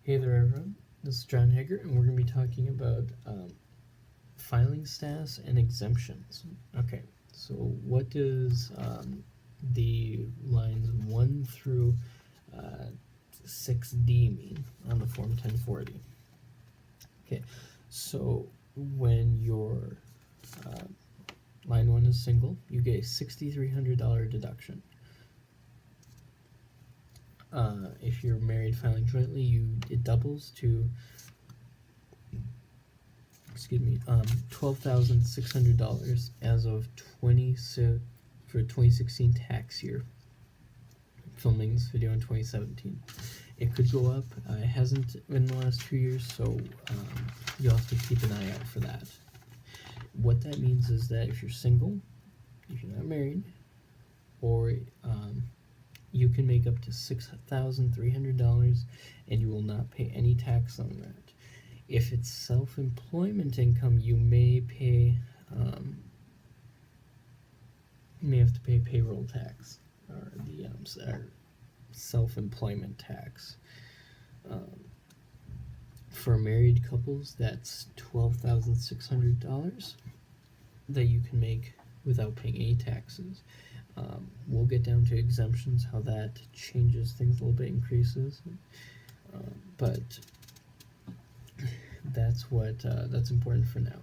Hey there, everyone. This is John Hager, and we're going to be talking about filing status and exemptions. Okay, so what does the lines 1 through 6D mean on the Form 1040? Okay, so when your line 1 is single, you get a $6,300 deduction. If you're married filing jointly, it doubles to $12,600 as of 2016 tax year. Filming this video in 2017. It could go up. It hasn't in the last 2 years, so you'll have to keep an eye out for that. What that means is that if you're single, if you're not married, or you can make up to $6,300 and you will not pay any tax on that. If it's self-employment income, you may have to pay payroll tax or the self-employment tax. For married couples, that's $12,600 that you can make without paying any taxes. We'll get down to exemptions, how that changes things a little bit, increases, but that's important for now.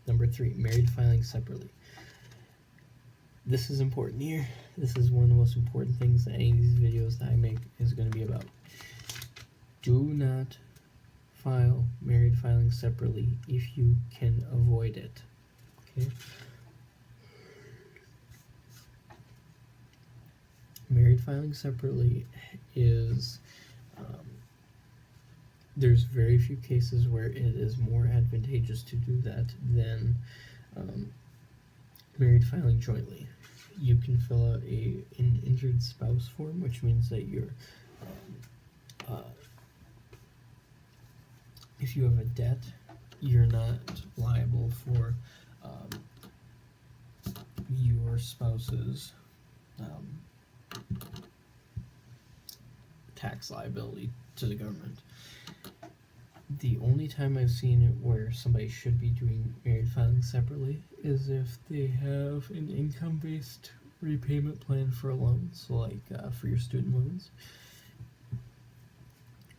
Number 3, married filing separately. This is important here. This is one of the most important things that any of these videos that I make is going to be about. Do not file married filing separately if you can avoid it. Okay. Married filing separately is there's very few cases where it is more advantageous to do that than married filing jointly. You can fill out an injured spouse form, which means that if you have a debt, you're not liable for your spouse's tax liability to the government. The only time I've seen it where somebody should be doing married filing separately is if they have an income-based repayment plan for a loan, so like for your student loans.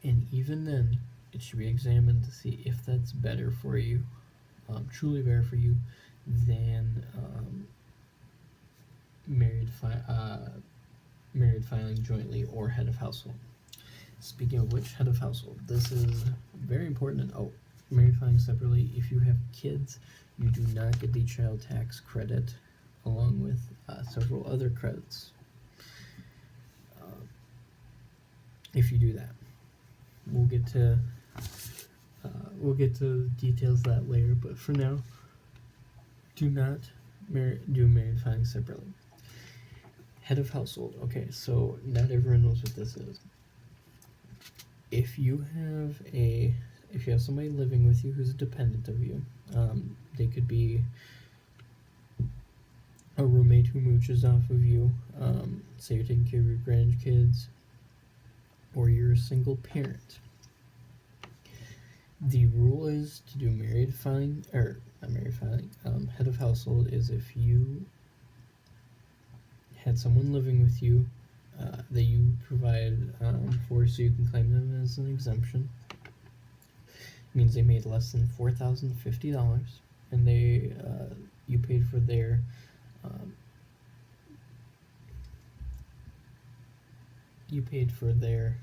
And even then, it should be examined to see if that's better for you, truly better for you, than married filing jointly or head of household. Speaking of which, head of household, this is very important. Married filing separately, if you have kids, you do not get the child tax credit along with several other credits if you do that. We'll get to details of that later, but for now, do not do married filing separately. Head of household. Okay, so not everyone knows what this is. If you have somebody living with you who's a dependent of you, they could be a roommate who mooches off of you, say you're taking care of your grandkids, or you're a single parent. The rule is to do head of household is if you had someone living with you that you provide for, so you can claim them as an exemption. It means they made less than $4,050, and you paid for their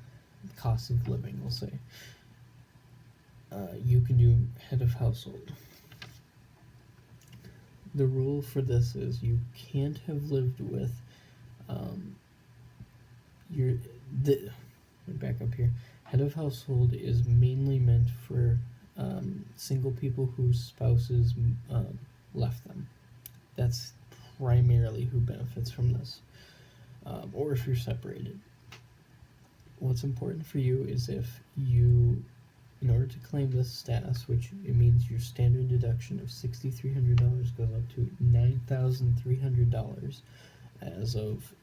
cost of living, we'll say. You can do head of household. The rule for this is you can't have lived with back up here. Head of household is mainly meant for single people whose spouses left them. That's primarily who benefits from this, or if you're separated. What's important for you is if you, in order to claim this status, which it means your standard deduction of $6,300 goes up to $9,300 as of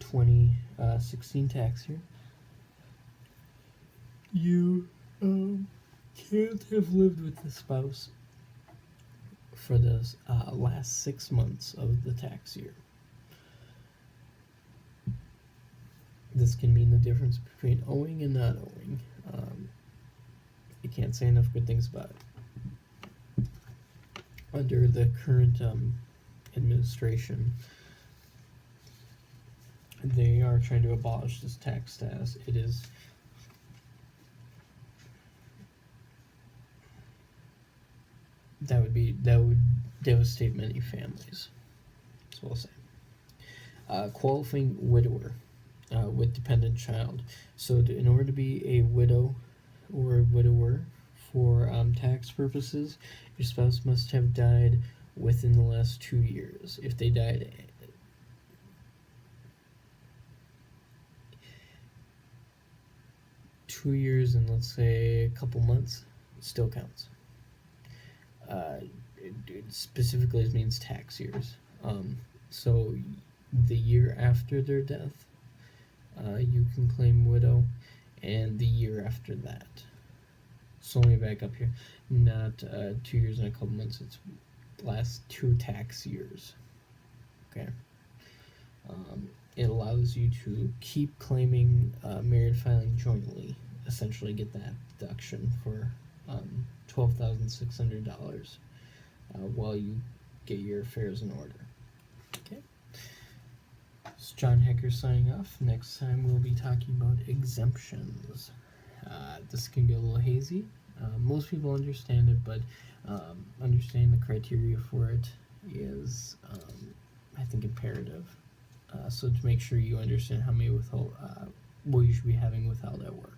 2016 tax year. you can't have lived with the spouse for the last 6 months of the tax year. This can mean the difference between owing and not owing. I can't say enough good things about it. Under the current administration, they are trying to abolish this tax status. That would devastate many families. So we'll say. Qualifying widower with dependent child. So in order to be a widow or a widower for tax purposes, your spouse must have died within the last 2 years. If they died 2 years and let's say a couple months, it still counts. It specifically means tax years. So the year after their death, you can claim widow, and the year after that. So let me back up here. Not 2 years and a couple months. It's last 2 tax years. Okay. It allows you to keep claiming married filing jointly. Essentially, get that deduction for $12,600 while you get your affairs in order. Okay. It's John Hecker signing off. Next time we'll be talking about exemptions. This can get a little hazy. Most people understand it, but understanding the criteria for it is, I think, imperative. So to make sure you understand how many what you should be having withheld at work.